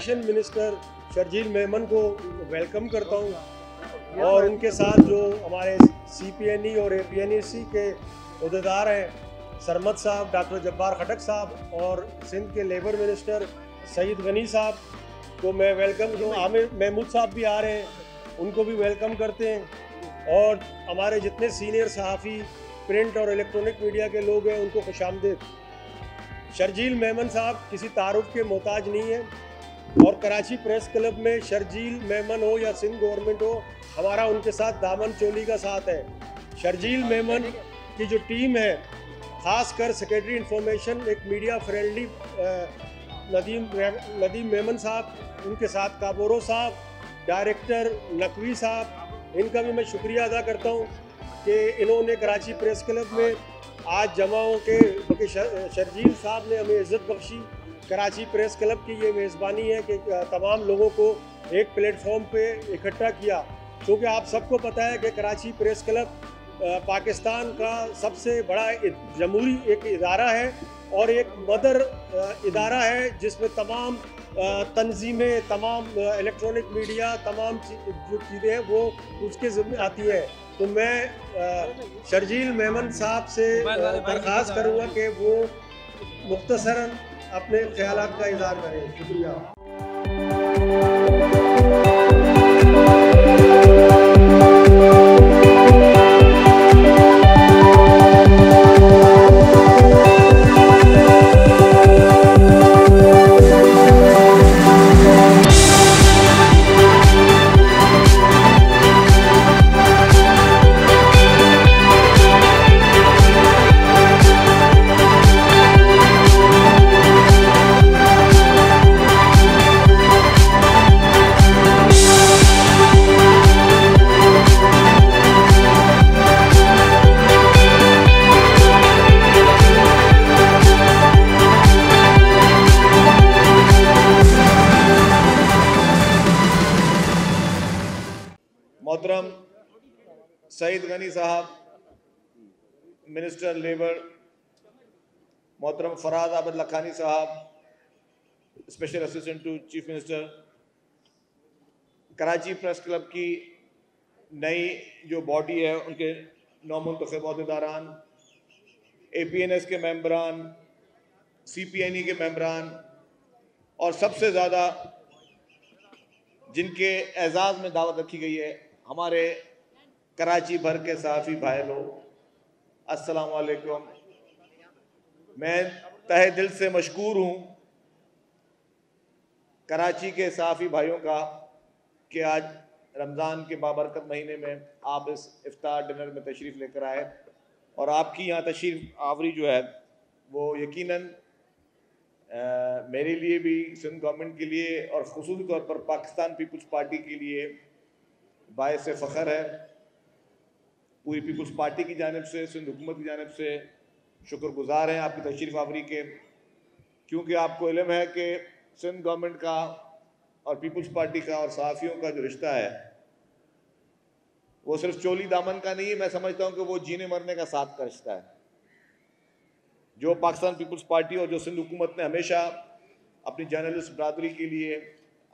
Education minister Sharjeel Memon को welcome करता हूं और उनके साथ जो हमारे CPNE और APNEC के अहदेदार हैं सरमद साहब, डॉक्टर जब्बार खटक साहब और सिंध के लेबर मिनिस्टर सईद गनी साहब को मैं वेलकम दूँ। आमिर महमूद साहब भी आ रहे हैं, उनको भी वेलकम करते हैं और हमारे जितने सीनियर सहाफ़ी प्रिंट और इलेक्ट्रॉनिक मीडिया के लोग हैं उनको खुशामदीद। शर्जील मेमन साहब किसी तारुफ के मोहताज नहीं है और कराची प्रेस क्लब में शर्जील मेमन हो या सिंध गवर्नमेंट हो, हमारा उनके साथ दामन चोली का साथ है। शर्जील मेमन की जो टीम है, ख़ासकर सेक्रेटरी इंफॉर्मेशन एक मीडिया फ्रेंडली नदीम मेमन साहब, उनके साथ काबोरो साहब, डायरेक्टर नकवी साहब, इनका भी मैं शुक्रिया अदा करता हूँ कि इन्होंने कराची प्रेस क्लब में आज जमा हो के, क्योंकि शर्जील साहब ने हमें इज़्ज़त बख्शी। कराची प्रेस क्लब की ये मेज़बानी है कि तमाम लोगों को एक प्लेटफॉर्म पे इकट्ठा किया, क्योंकि आप सबको पता है कि कराची प्रेस क्लब पाकिस्तान का सबसे बड़ा जमहूरी एक इदारा है और एक मदर इदारा है जिसमें तमाम तंजीमें, तमाम इलेक्ट्रॉनिक मीडिया, तमाम जो चीज़ें हैं वो उसके ज़िम्मे आती है। तो मैं शर्जील मेमन साहब से दरख्वास्त करूँगा कि वो मुख्तसरन अपने ख्यालात का इज़हार करें। शुक्रिया। मोहतरम सईद गनी साहब मिनिस्टर लेबर, मोहतरम फराद Abad Lakhani sahab special assistant to chief minister, Karachi press club की नई जो बॉडी है उनके नौमुंतखब अहदेदारान, APNS के मेंबरान, CPNE के मेंबरान और सबसे ज़्यादा जिनके एजाज़ में दावत रखी गई है हमारे कराची भर के सहाफ़ी भाई लोग, अस्सलाम वालेकुम। मैं तहे दिल से मशकूर हूँ कराची के सहाफ़ी भाइयों का कि आज रमज़ान के बाबरकत महीने में आप इस इफ्तार डिनर में तशरीफ़ लेकर आए और आपकी यहाँ तशरीफ़ आवरी जो है वो यकीनन मेरे लिए भी, सिंध गवर्नमेंट के लिए और ख़ुसूसी तौर पर पाकिस्तान पीपल्स पार्टी के लिए बायस फ़ख्र है। पूरी पीपल्स पार्टी की जानिब से, सिंध हुकूमत की जानिब से शुक्रगुज़ार हैं आपकी तशरीफ़ आवरी के, क्योंकि आपको इल्म है कि सिंध गवर्नमेंट का और पीपल्स पार्टी का और सहाफ़ियों का जो रिश्ता है वो सिर्फ चोली दामन का नहीं है। मैं समझता हूँ कि वो जीने मरने का साथ का रिश्ता है। जो पाकिस्तान पीपल्स पार्टी और जो सिंध हुकूमत ने हमेशा अपनी जर्नलिस्ट बरादरी के लिए,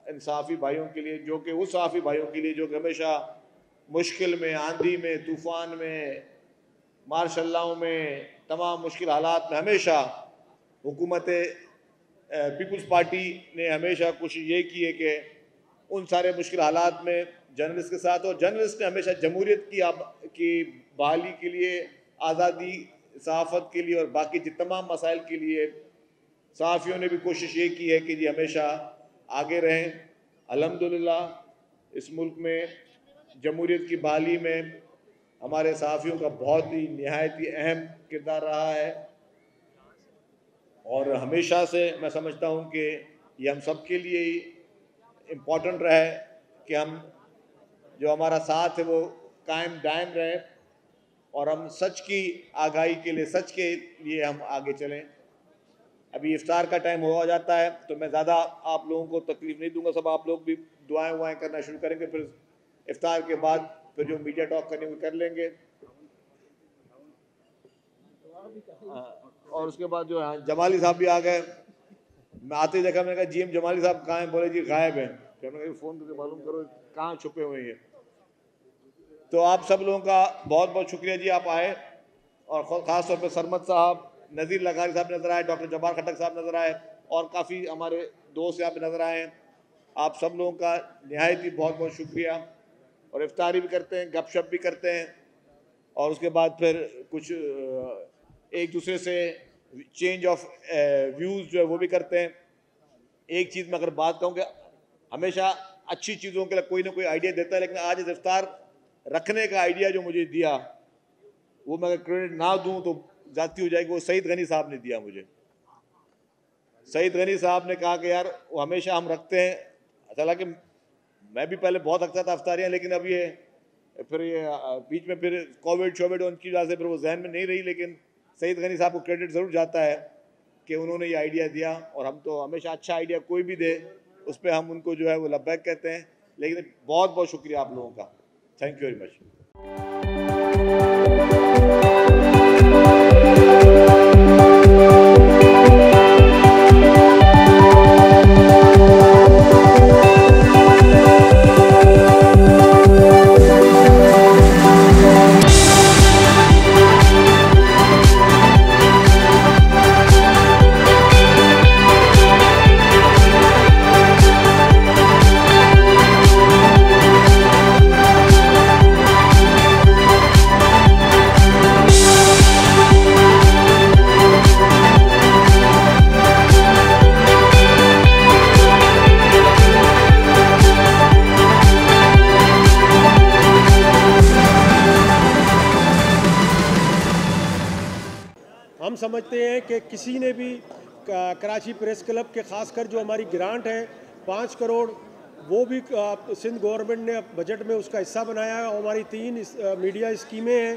इन सहाफ़ी भाइयों के लिए, जो कि उस सहाफ़ी भाइयों के लिए जो कि हमेशा मुश्किल में, आंधी में, तूफ़ान में, मार्शल्लाओं में, तमाम मुश्किल हालात में हमेशा हुकूमत पीपल्स पार्टी ने हमेशा कोशिश ये की है कि उन सारे मुश्किल हालात में जर्नलिस्ट के साथ, और जर्नलिस्ट ने हमेशा जमहूरियत की बहाली के लिए, आज़ादी सहाफ़त के लिए और बाकी तमाम मसाइल के लिए सहाफ़ियों ने भी कोशिश ये की है कि जी हमेशा आगे रहें। अल्हम्दुलिल्लाह इस मुल्क में जमहूरियत की बहाली में हमारे सहाफ़ियों का बहुत ही निहायत ही अहम किरदार रहा है और हमेशा से मैं समझता हूँ कि ये हम सब के लिए ही इम्पॉर्टेंट रहा है कि हम जो हमारा साथ है वो कायम दायम रहे और हम सच की आगाही के लिए, सच के लिए हम आगे चलें। अभी इफ्तार का टाइम हो जाता है तो मैं ज़्यादा आप लोगों को तकलीफ़ नहीं दूंगा। सब आप लोग भी दुआएं करना शुरू करेंगे, फिर इफ्तार के बाद फिर जो मीडिया टॉक करने को कर लेंगे और उसके बाद जो है जमाली साहब भी आ गए, मैं आते ही देखा, मैंने कहा GM जमाली साहब कहाँ हैं? बोले जी गायब हैं। फिर मैंने कहा फ़ोन करके मालूम करो कहाँ छुपे हुए हैं। तो आप सब लोगों का बहुत बहुत शुक्रिया जी, आप आए। और ख़ास तौर पर सरमद साहब, नज़ीर लगारी साहब नज़र आए, डॉक्टर जब्बार खटक साहब नज़र आए, और काफ़ी हमारे दोस्त यहाँ पे नज़र आए हैं। आप सब लोगों का निहायत ही बहुत बहुत शुक्रिया। और इफ्तारी भी करते हैं, गपशप भी करते हैं, और उसके बाद फिर कुछ एक दूसरे से चेंज ऑफ व्यूज़ जो है वो भी करते हैं। एक चीज़ मैं अगर बात कहूँ कि हमेशा अच्छी चीज़ों के लिए कोई ना कोई आइडिया देता है, लेकिन आज इस इफ्तार रखने का आइडिया जो मुझे दिया, वो मैं अगर क्रेडिट ना दूं तो जाती हो जाएगी। वो सईद गनी साहब ने दिया मुझे। सईद गनी साहब ने कहा कि यार वो हमेशा हम रखते हैं, हालांकि मैं भी पहले बहुत रखता था इफ्तारियाँ, लेकिन अब ये फिर ये बीच में फिर कोविड उनकी वजह से फिर वो जहन में नहीं रही। लेकिन सईद गनी साहब को क्रेडिट ज़रूर जाता है कि उन्होंने ये आइडिया दिया, और हम तो हमेशा अच्छा आइडिया कोई भी दे उस पर हम उनको जो है वो लब्बैक कहते हैं। लेकिन बहुत बहुत शुक्रिया आप लोगों का, थैंक यू वेरी मच। हम समझते हैं कि किसी ने भी कराची प्रेस क्लब के खासकर जो हमारी ग्रांट है 5 करोड़, वो भी सिंध गवर्नमेंट ने बजट में उसका हिस्सा बनाया है। और हमारी 3 मीडिया स्कीमें हैं,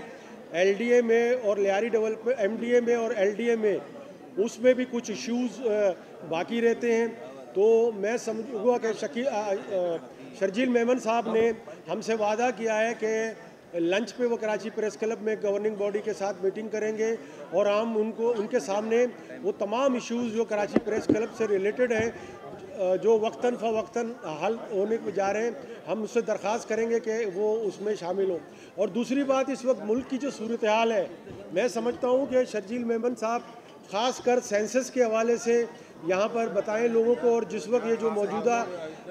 LDA में और लियारी डेवलपमेंट, MDA में और LDA में, उसमें भी कुछ इश्यूज़ बाकी रहते हैं। तो मैं समझूंगा कि शर्जील मेमन साहब ने हमसे वादा किया है कि लंच पे वो कराची प्रेस क्लब में गवर्निंग बॉडी के साथ मीटिंग करेंगे, और हम उनके सामने वो तमाम इश्यूज़ जो कराची प्रेस क्लब से रिलेटेड हैं, जो वक्तन फ़वक्तन हल होने को जा रहे हैं, हम उससे दरख्वास्त करेंगे कि वो उसमें शामिल हो। और दूसरी बात, इस वक्त मुल्क की जो सूरत हाल है, मैं समझता हूँ कि शर्जील मेमन साहब ख़ास कर सेंसस के हवाले से यहाँ पर बताएं लोगों को, और जिस वक्त ये जो मौजूदा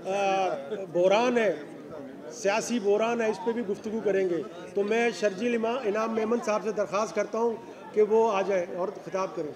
बहरान है, सियासी बहरान है, इस पर भी गुफ्तगू करेंगे। तो मैं शर्जील इनाम मेमन साहब से दरख्वास्त करता हूँ कि वो आ जाए और खिताब करें।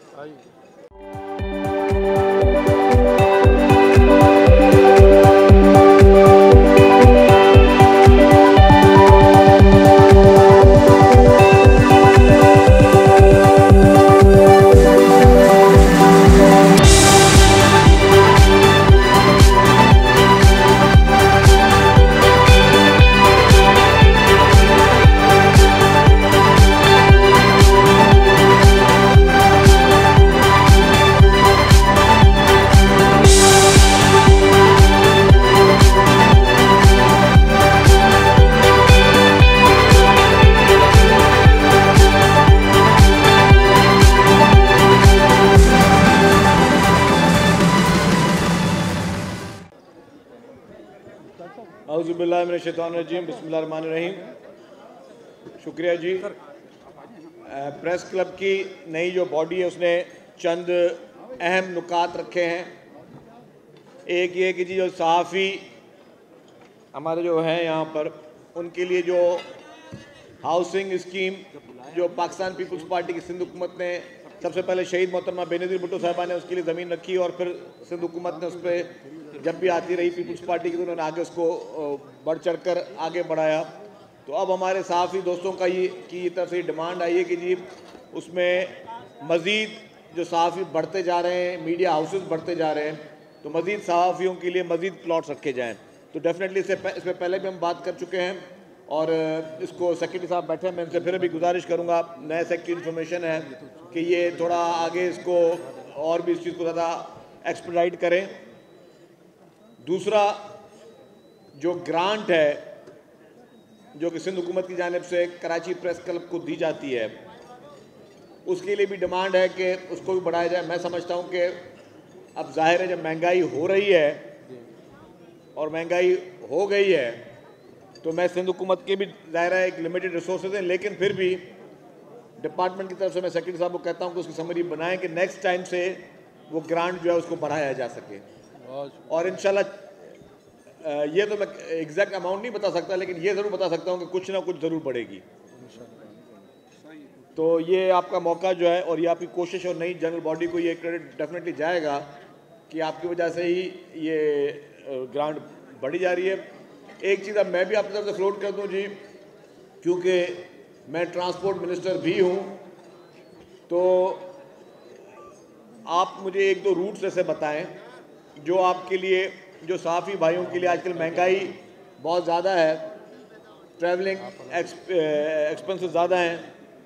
औज़ुबिल्लाहिमिनश्शैतानिर्रजीम, बिस्मिल्लाहिर्रहमानिर्रहीम। शुक्रिया जी। प्रेस क्लब की नई जो बॉडी है उसने चंद अहम नुकात रखे हैं। एक ये कि जी जो सहाफ़ी हमारे जो हैं यहाँ पर, उनके लिए जो हाउसिंग स्कीम जो पाकिस्तान पीपल्स पार्टी की सिंध हुकूमत ने सबसे पहले शहीद मोहतरमा बेनज़ीर भुट्टो साहिबा ने उसके लिए ज़मीन रखी, और फिर सिंध हुकूमत ने उस पर जब भी आती रही पीपल्स पार्टी की, तो उन्होंने आगे उसको बढ़ चढ़ कर आगे बढ़ाया। तो अब हमारे सहाफ़ी दोस्तों का की तरफ से डिमांड आई है कि जी उसमें मज़ीद जो सहाफ़ी बढ़ते जा रहे हैं, मीडिया हाउसेस बढ़ते जा रहे हैं, तो मज़ीद सहाफ़ियों के लिए मज़ीद प्लॉट्स रखे जाएँ। तो डेफिनेटली इस पर पहले भी हम बात कर चुके हैं, और इसको सेक्रेटरी साहब बैठे हैं, मैं इनसे फिर भी गुजारिश करूँगा, नए सेक्रेटरी इन्फॉर्मेशन है कि ये थोड़ा आगे इसको और भी इस चीज़ को ज़्यादा एक्सपेडाइट करें। दूसरा जो ग्रांट है जो कि सिंध हुकूमत की जानिब से कराची प्रेस क्लब को दी जाती है, उसके लिए भी डिमांड है कि उसको भी बढ़ाया जाए। मैं समझता हूँ कि अब जाहिर है जब महंगाई हो रही है और महंगाई हो गई है तो मैं सिंध हुकूमत के भी ज़ाहिर है एक लिमिटेड रिसोर्सेज हैं, लेकिन फिर भी डिपार्टमेंट की तरफ से मैं सेक्रेटरी साहब को कहता हूँ कि उसकी समरी बनाएं कि नेक्स्ट टाइम से वो ग्रांट जो है उसको बढ़ाया जा सके। और इंशाल्लाह ये तो मैं एग्जैक्ट अमाउंट नहीं बता सकता, लेकिन ये ज़रूर बता सकता हूँ कि कुछ ना कुछ ज़रूर बढ़ेगी। तो ये आपका मौका जो है और ये आपकी कोशिश और नई जनरल बॉडी को ये क्रेडिट डेफिनेटली जाएगा कि आपकी वजह से ही ये ग्रांट बढ़ी जा रही है। एक चीज़ अब मैं भी आपकी तरफ से फ्लोट कर दूं जी, क्योंकि मैं ट्रांसपोर्ट मिनिस्टर भी हूं, तो आप मुझे एक दो रूट्स ऐसे बताएं जो आपके लिए, जो सहाफ़ी भाइयों के लिए आजकल महंगाई बहुत ज़्यादा है, ट्रैवलिंग एक्सपेंसेस ज़्यादा हैं,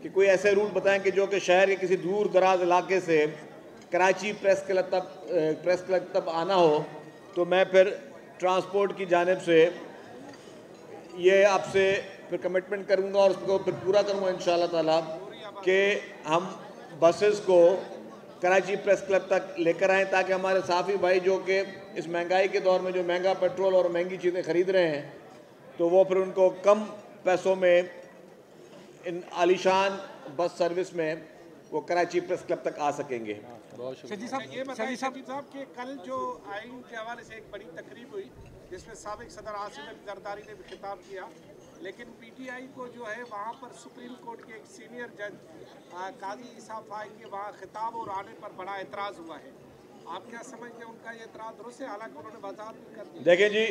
कि कोई ऐसे रूट बताएं कि जो कि शहर के किसी दूर दराज इलाके से कराची प्रेस क्लब तक आना हो, तो मैं फिर ट्रांसपोर्ट की जानिब से ये आपसे फिर कमिटमेंट करूंगा और उसको फिर पूरा करूंगा इंशाल्लाह ताला कि हम बसेस को कराची प्रेस क्लब तक लेकर आएँ, ताकि हमारे साफ़ी भाई जो कि इस महंगाई के दौर में जो महंगा पेट्रोल और महंगी चीज़ें ख़रीद रहे हैं, तो वो फिर उनको कम पैसों में इन आलीशान बस सर्विस में वो कराची प्रेस क्लब तक आ सकेंगे। शजी साहब, ये बताइए शजी साहब कि कल जो आइन के हवाले से एक बड़ी तकरीब हुई जिसमें साबिक सदर आसिफ अली जरदारी ने भी खिताब किया, लेकिन पीटीआई को जो है वहाँ पर सुप्रीम कोर्ट के एक सीनियर जज काजी ईसा फाई के वहाँ खिताब और आने पर बड़ा एतराज़ हुआ है। आप क्या समझते हैं उनका ये एतराज़ दुरुस्त है? हालांकि उन्होंने वजाहत भी कर दी। देखें जी,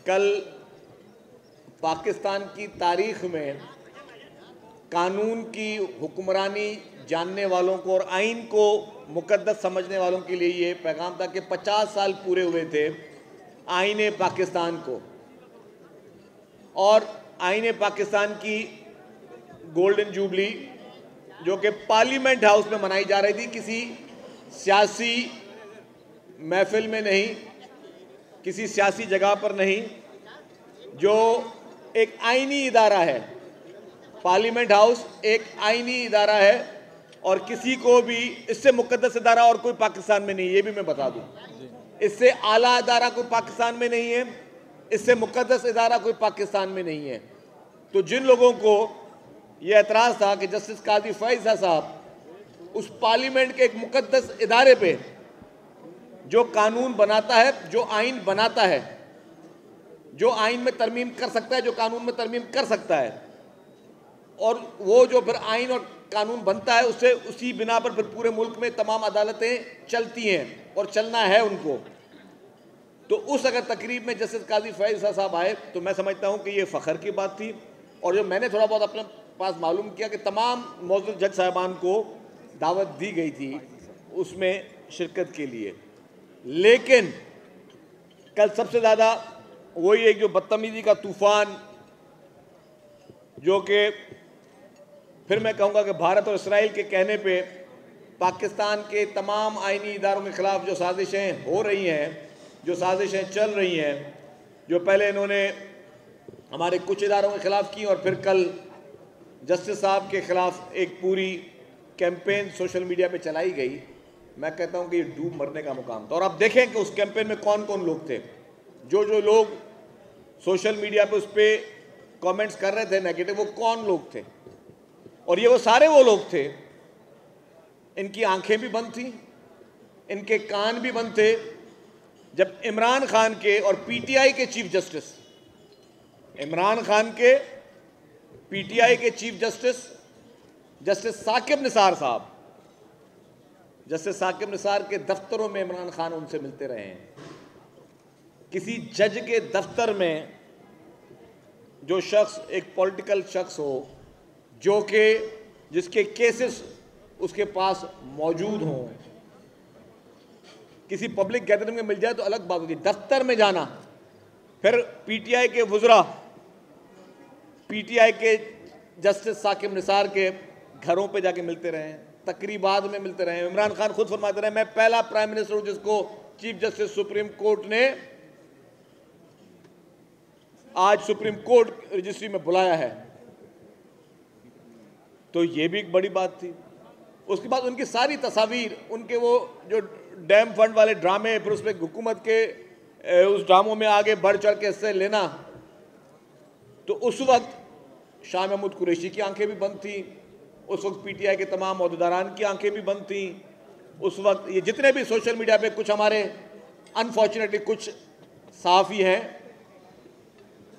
कल पाकिस्तान की तारीख में कानून की हुक्मरानी जानने वालों को और आइन को मुकद्दस समझने वालों के लिए ये पैगाम था कि 50 साल पूरे हुए थे आईने पाकिस्तान को, और आईने पाकिस्तान की गोल्डन जुबली जो कि पार्लियामेंट हाउस में मनाई जा रही थी, किसी सियासी महफिल में नहीं, किसी सियासी जगह पर नहीं, जो एक आईनी इदारा है। पार्लियामेंट हाउस एक आईनी इदारा है और किसी को भी इससे मुकद्दस इदारा और कोई पाकिस्तान में नहीं, ये भी मैं बता दूं। इससे आला इदारा कोई पाकिस्तान में नहीं है, इससे मुकद्दस इदारा कोई पाकिस्तान में नहीं है। तो जिन लोगों को यह एतराज़ था कि जस्टिस काजी फैज़ साहब उस पार्लियामेंट के एक मुकद्दस इदारे पे जो कानून बनाता है, जो आइन बनाता है, जो आइन में तरमीम कर सकता है, जो कानून में तरमीम कर सकता है, और वो जो फिर आइन और कानून बनता है उससे उसी बिना पर फिर पूरे मुल्क में तमाम अदालतें चलती हैं और चलना है उनको। तो उस अगर तकरीब में जस्टिस काजी फैज़ साहब आए तो मैं समझता हूँ कि ये फ़ख्र की बात थी। और जो मैंने थोड़ा बहुत अपने पास मालूम किया कि तमाम मौजूद जज साहिबान को दावत दी गई थी उसमें शिरकत के लिए, लेकिन कल सबसे ज़्यादा वही एक जो बदतमीज़ी का तूफ़ान, जो कि फिर मैं कहूँगा कि भारत और इसराइल के कहने पे पाकिस्तान के तमाम आईनी इदारों के ख़िलाफ़ जो साजिशें हो रही हैं, जो साजिशें चल रही हैं, जो पहले इन्होंने हमारे कुछ इदारों के ख़िलाफ़ की और फिर कल जस्टिस साहब के ख़िलाफ़ एक पूरी कैंपेन सोशल मीडिया पे चलाई गई, मैं कहता हूँ कि ये डूब मरने का मुकाम था। और आप देखें कि उस कैंपेन में कौन कौन लोग थे, जो लोग सोशल मीडिया पे उस पर कमेंट्स कर रहे थे नेगेटिव, वो कौन लोग थे। और ये वो सारे वो लोग थे, इनकी आंखें भी बंद थी, इनके कान भी बंद थे, जब इमरान खान के और पीटीआई के चीफ जस्टिस, इमरान खान के पीटीआई के chief justice justice Saqib Nisar sahab, justice Saqib Nisar के दफ्तरों में इमरान खान उनसे मिलते रहे हैं। किसी जज के दफ्तर में जो शख्स एक पॉलिटिकल शख्स हो, जो कि जिसके केसेस उसके पास मौजूद हों, किसी पब्लिक गैदरिंग में मिल जाए तो अलग बात होगी, दफ्तर में जाना। फिर पीटीआई के वुज़रा, पीटीआई के जस्टिस साकिब निसार के घरों पे जाके मिलते रहे, तकरीबात में मिलते रहे। इमरान खान खुद फरमाते रहे, मैं पहला प्राइम मिनिस्टर हूं जिसको चीफ जस्टिस सुप्रीम कोर्ट ने आज सुप्रीम कोर्ट रजिस्ट्री में बुलाया है। तो ये भी एक बड़ी बात थी। उसके बाद उनकी सारी तस्वीर, उनके वो जो डैम फंड वाले ड्रामे, फिर उसमें हुकूमत के उस ड्रामों में आगे बढ़ चढ़ के हिस्से लेना, तो उस वक्त शाह महमूद कुरैशी की आंखें भी बंद थी, उस वक्त पीटीआई के तमाम ओहदेदारान की आंखें भी बंद थी, उस वक्त ये जितने भी सोशल मीडिया पे कुछ हमारे अनफॉर्चुनेटली कुछ सहाफ़ी हैं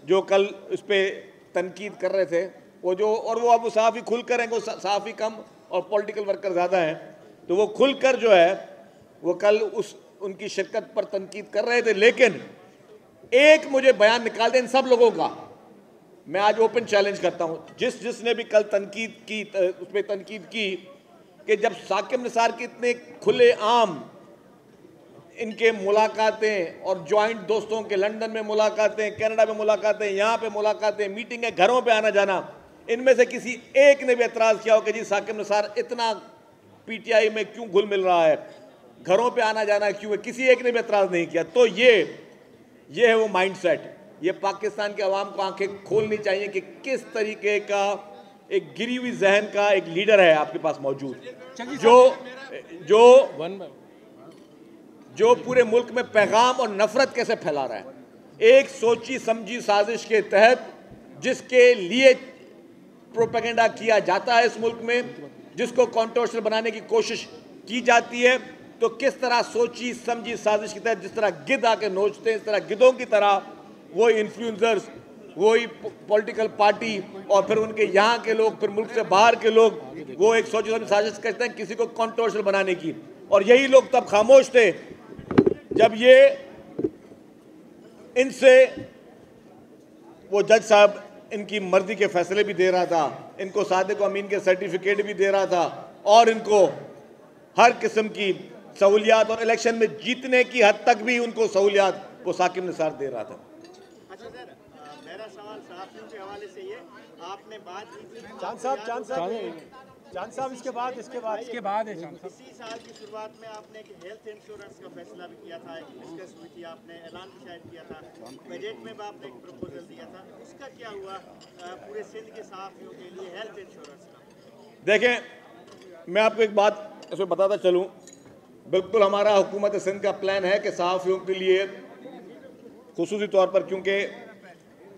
जो कल उस पर तनकीद कर रहे थे, वो जो, और वो अब सहाफ़ी खुल कर हैं, वो सहाफ़ी कम और पॉलिटिकल वर्कर ज़्यादा हैं, तो वो खुल कर जो है वो कल उनकी शिरकत पर तनकीद कर रहे थे। लेकिन एक मुझे बयान निकाल दें इन सब लोगों का, मैं आज ओपन चैलेंज करता हूं, जिसने भी कल तनकीद की, उस पर तनकीद की कि जब साकिब निसार की इतने खुले आम इनके मुलाकातें और जॉइंट दोस्तों के लंदन में मुलाकातें, कनाडा में मुलाकातें, यहाँ पे मुलाकातें, मीटिंगें, घरों पे आना जाना, इनमें से किसी एक ने भी एतराज़ किया हो कि जी साकिब निसार इतना पीटीआई में क्यों घुल मिल रहा है, घरों पे आना जाना क्यों है, किसी एक ने भी एतराज़ नहीं किया। तो ये है वो माइंडसेट, ये पाकिस्तान के अवाम को आंखें खोलनी चाहिए कि किस तरीके का एक गिरी हुई जहन का एक लीडर है आपके पास मौजूद, जो पूरे मुल्क में पैगाम और नफरत कैसे फैला रहा है, एक सोची समझी साजिश के तहत जिसके लिए प्रोपेगेंडा किया जाता है इस मुल्क में, जिसको कंट्रोवर्शियल बनाने की कोशिश की जाती है, तो किस तरह सोची समझी साजिश के तहत जिस तरह गिद्ध आके नोचते हैं, इस तरह गिद्धों की तरह वही इन्फ्लुएंसर्स, वही पॉलिटिकल पार्टी और फिर उनके यहाँ के लोग, फिर मुल्क से बाहर के लोग, वो एक सोची समझी साजिश करते हैं किसी को कंट्रोवर्शियल बनाने की। और यही लोग तब खामोश थे जब ये इनसे वो जज साहब इनकी मर्जी के फैसले भी दे रहा था, इनको सादिक अमीन के सर्टिफिकेट भी दे रहा था और इनको हर किस्म की सहूलियात और इलेक्शन में जीतने की हद तक भी उनको सहूलियात वो साकिब निसार दे रहा था। अच्छा सर, मेरा सवाल सहाफ़ियों के हवाले से ये, आपने बात की थी चांद साहब इसके बाद इसी साल की शुरुआत में आपने एक हेल्थ इंश्योरेंस का फैसला भी किया था, एक डिस्कस हुई थी, आपने ऐलान भी शायद किया था, बजट में भी आपने एक प्रपोजल दिया था, उसका क्या हुआ पूरे सिंध के सहाफ़ियों के लिए हेल्थ इंश्योरेंस का? देखें, मैं आपको एक बात इसमें बताता चलूँ, बिल्कुल हमारा हुकूमत सिंध का प्लान है कि सहाफ़ियों के लिए खुसूसी तौर पर, क्योंकि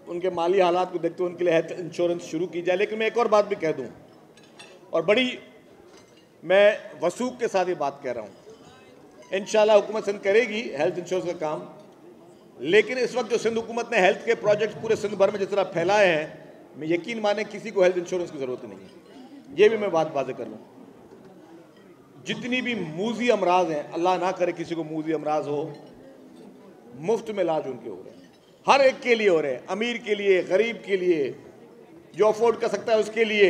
उनके माली हालात को देखते हुए उनके लिए हेल्थ इंश्योरेंस शुरू की जाए। लेकिन मैं एक और बात भी कह दूँ, और बड़ी मैं वसूख के साथ ये बात कह रहा हूँ, इंशाल्लाह हुकूमत सिंध करेगी हेल्थ इंश्योरेंस का काम। लेकिन इस वक्त जो सिंध हुकूमत ने हेल्थ के प्रोजेक्ट पूरे सिंध भर में जिस तरह फैलाए हैं, मैं यकीन माने किसी को हेल्थ इंश्योरेंस की ज़रूरत नहीं है। ये भी मैं बात वाज़ेह कर लूँ, जितनी भी मूजी अमराज हैं, अल्लाह ना करे किसी को मूजी अमराज हो, मुफ्त में इलाज उनके हो रहे हैं, हर एक के लिए हो रहे हैं, अमीर के लिए, गरीब के लिए, जो अफोर्ड कर सकता है उसके लिए,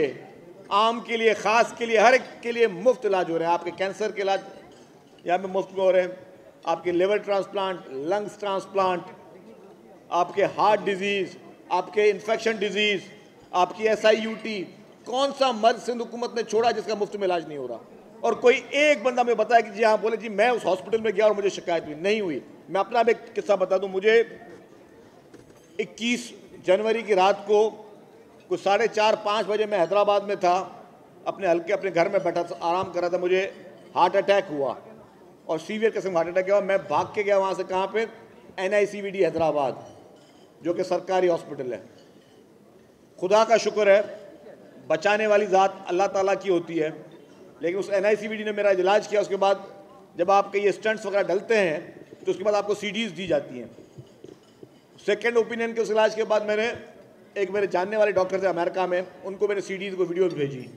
आम के लिए, ख़ास के लिए, हर एक के लिए मुफ्त इलाज हो रहे हैं। आपके कैंसर के इलाज यहाँ पे मुफ्त में हो रहे हैं, आपके लिवर ट्रांसप्लांट, लंग्स ट्रांसप्लांट, आपके हार्ट डिजीज़, आपके इन्फेक्शन डिजीज़, आपकी SIUT, कौन सा मर्ज सिंध हुकूमत ने छोड़ा जिसका मुफ्त में इलाज नहीं हो रहा? और कोई एक बंदा मुझे बताया कि जी हाँ, बोले जी मैं उस हॉस्पिटल में गया और मुझे शिकायत हुई, नहीं हुई। मैं अपना भी एक किस्सा बता दूं, मुझे 21 जनवरी की रात को कुछ 4:30-5 बजे मैं हैदराबाद में था, अपने हल्के अपने घर में बैठा था, आराम कर रहा था, मुझे हार्ट अटैक हुआ और सीवियर किस्म का हार्ट अटैक हुआ। मैं भाग के गया वहाँ से, कहाँ पे, NICVD हैदराबाद, जो कि सरकारी हॉस्पिटल है। खुदा का शुक्र है, बचाने वाली ज़ात अल्लाह ताला की होती है, लेकिन उस NICVD ने मेरा इलाज किया। उसके बाद जब आपके ये स्टंट्स वगैरह डलते हैं तो उसके बाद आपको CDs दी जाती हैं, सेकेंड ओपिनियन के। उस इलाज के बाद मैंने एक मेरे जानने वाले डॉक्टर थे अमेरिका में, उनको मैंने CDs को वीडियोस भेजी,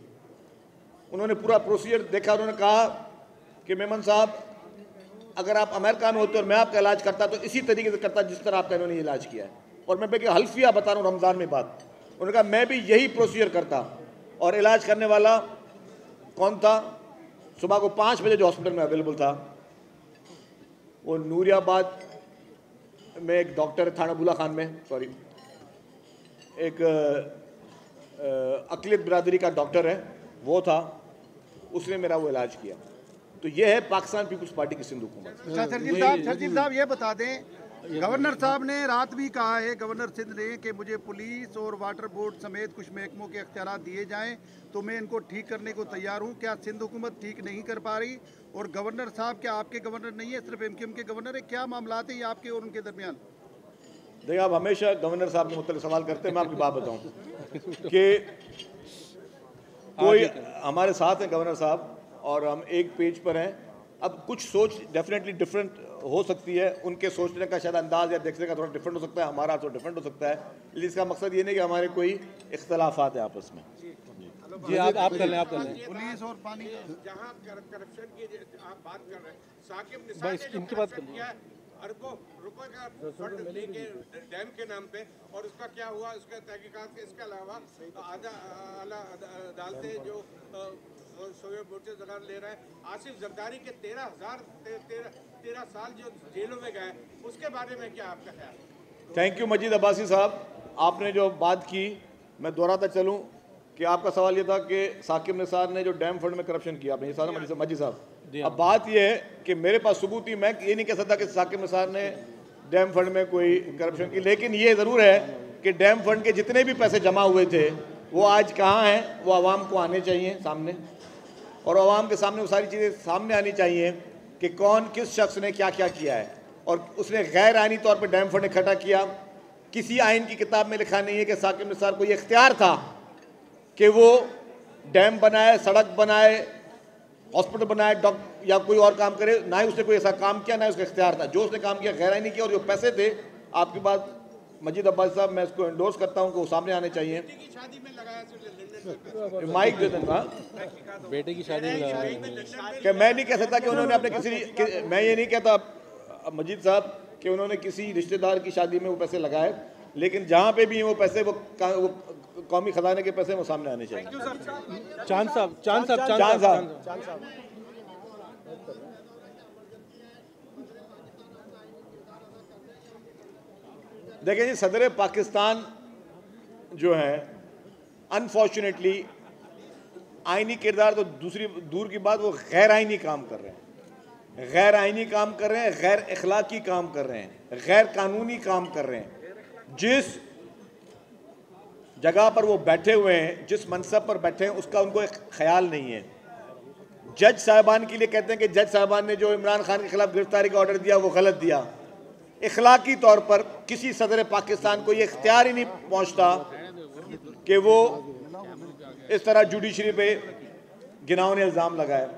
उन्होंने पूरा प्रोसीजर देखा, उन्होंने कहा कि मेमन साहब अगर आप अमेरिका में होते और मैं आपका इलाज करता तो इसी तरीके से करता जिस तरह आपका इन्होंने इलाज किया है। और मैं बेके हल्फिया बता रहा हूँ रमज़ान में बात, उन्होंने कहा मैं भी यही प्रोसीजर करता। और इलाज करने वाला कौन था? सुबह को 5 बजे जो हॉस्पिटल में अवेलेबल था, वो नूरियाबाद में एक डॉक्टर, थाना बुला खान में, सॉरी, एक अकलियत बिरादरी का डॉक्टर है, वो था, उसने मेरा वो इलाज किया। तो ये है पाकिस्तान पीपल्स पार्टी की सिंध हुकूमत। सरजील साहब ये बता दें गवर्नर साहब ने रात भी कहा है, गवर्नर सिंध ने, कि मुझे पुलिस और वाटर बोर्ड समेत कुछ महकमों के अख्तियार दिए जाएं तो मैं इनको ठीक करने को तैयार हूं। क्या सिंध हुकूमत ठीक नहीं कर पा रही? और गवर्नर साहब क्या आपके गवर्नर नहीं है, सिर्फ MKM के गवर्नर है? क्या मामला है ये आपके और उनके दरमियान? देखिए, आप हमेशा गवर्नर साहब के मुताल्लिक़ सवाल करते हैं। मैं आपकी बात बताऊं कि कोई हमारे साथ हैं गवर्नर साहब और हम एक पेज पर हैं। अब कुछ सोच डेफिनेटली डिफरेंट हो सकती है, उनके सोचने का शायद अंदाज या देखने का थोड़ा डिफरेंट हो सकता है, हमारा थोड़ा डिफरेंट हो सकता है, लेकिन इसका मकसद ये नहीं कि हमारे कोई इख्तलाफात है आपस में। जी आप कर लें, आप कर लें। पुलिस और पानी जहाँ करप्शन की आप बात कर रहे हैं, साकिब निसार ने इनकी बात कर किया अरबों रुपए का फंड लेके डैम के नाम पे, और उसका क्या हुआ, उसका तहकीकात के इसके अलावा आला अदालतें जो शोएब भुट्टो जगह ले रहा है, आसिफ जरदारी के 13 साल जो जेलों में गए, उसके बारे में क्या आपका ख्याल है? थैंक यू मजीद अब्बासी साहब, आपने जो बात की मैं दोहराता चलूँ कि आपका सवाल ये था कि साकिब निसार ने जो डैम फंड में करप्शन किया, आपने ये सारा मजीद साहब। अब बात यह है कि मेरे पास सबूत ही, मैं ये नहीं कह सकता कि साकिब निसार ने डैम फंड में कोई करप्शन की, लेकिन ये ज़रूर है कि डैम फंड के जितने भी पैसे जमा हुए थे वो आज कहाँ हैं, वो आवाम को आने चाहिए सामने, और आवाम के सामने वो सारी चीज़ें सामने आनी चाहिए कि कौन किस शख्स ने क्या क्या किया है। और उसने गैर आइनी तौर पर डैम फंड इकट्ठा किया। किसी आइन की किताब में लिखा नहीं है कि साकिब निसार को ये इख्तियार था कि वो डैम बनाए, सड़क बनाए, हॉस्पिटल बनाए, या कोई और काम करे, ना ही उसने कोई ऐसा काम किया, ना ही उसका इख्तियार था। जो उसने काम किया गैर आइनी किया, और जो पैसे थे, आपकी बात मजीद अब्बासी साहब, मैं इसको एंडोर्स करता हूँ कि वो सामने आने चाहिए। माइक दे देना, बेटे की शादी में लगाया। कि मैं नहीं कह सकता कि उन्होंने अपने किसी, मैं ये नहीं कहता मजीद साहब कि उन्होंने किसी रिश्तेदार की शादी में वो पैसे लगाए, लेकिन जहाँ पे भी वो पैसे वो कौमी खजाने के पैसे वो सामने आने चाहिए। चांद साहब देखिए जी, सदर पाकिस्तान जो है अनफॉर्चुनेटली आईनी किरदार तो दूर की बात, वो गैर आईनी काम कर रहे हैं, गैर आईनी काम कर रहे हैं, गैर इखलाकी काम कर रहे हैं, गैर कानूनी काम कर रहे हैं। जिस जगह पर वो बैठे हुए हैं, जिस मनसब पर बैठे हैं, उसका उनको एक ख्याल नहीं है। जज साहबान के लिए कहते हैं कि जज साहबान ने जो इमरान खान के खिलाफ गिरफ्तारी का ऑर्डर दिया वो गलत दिया। इखलाकी तौर पर किसी सदर पाकिस्तान को ये इख्तियार ही नहीं पहुंचता कि वो इस तरह जुडिशरी पे गिनावने इल्ज़ाम लगाए।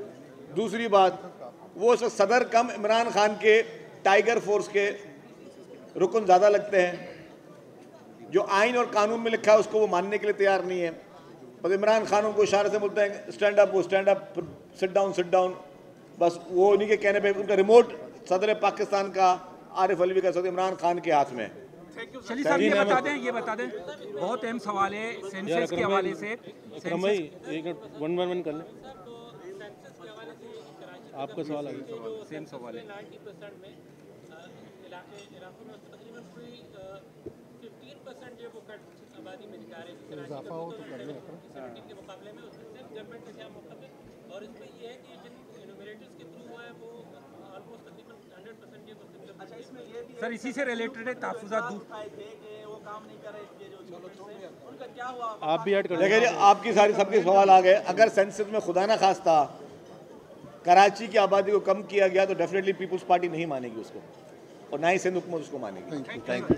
दूसरी बात, वो सदर कम इमरान खान के टाइगर फोर्स के रुकन ज़्यादा लगते हैं। जो आइन और कानून में लिखा है उसको वो मानने के लिए तैयार नहीं है। बस इमरान खान उनको इशारे से बोलते हैं स्टैंड अप, वो स्टैंड अप, सिट डाउन, बस वो उन्हीं के कहने पे उनका रिमोट सदर पाकिस्तान का आरिफ अलवी का सदर इमरान खान के हाथ में। चलिए साहब ये बता दें बहुत अहम सवाल है सेंसस के हवाले से। एक वन कर लें, आपका सवाल आ गया। सेम सवाल है। इजाफा हो तो कर लें के मुकाबले में उसमें सिर्फ गवर्नमेंट का क्या मौका है, और इसमें ये है कि जिन इनोवेटर्स के थ्रू हुआ है वो ऑलमोस्ट तकरीबन 100% ये मुस्लिम। अच्छा, इसमें ये भी सर इसी से रिलेटेड है तहफ़्फ़ुज़ात दूर आए थे कि वो काम नहीं कर रहे थे जो उनका क्या हुआ? आप भी ऐड कर देखिए, आपकी सबके सवाल आ गए। अगर सेंसस में खुदा ना खास्ता कराची की आबादी को कम किया गया तो डेफिनेटली पीपल्स पार्टी नहीं मानेगी उसको, और ना ही सिंध हुकूमत उसको मानेगी। Thank you.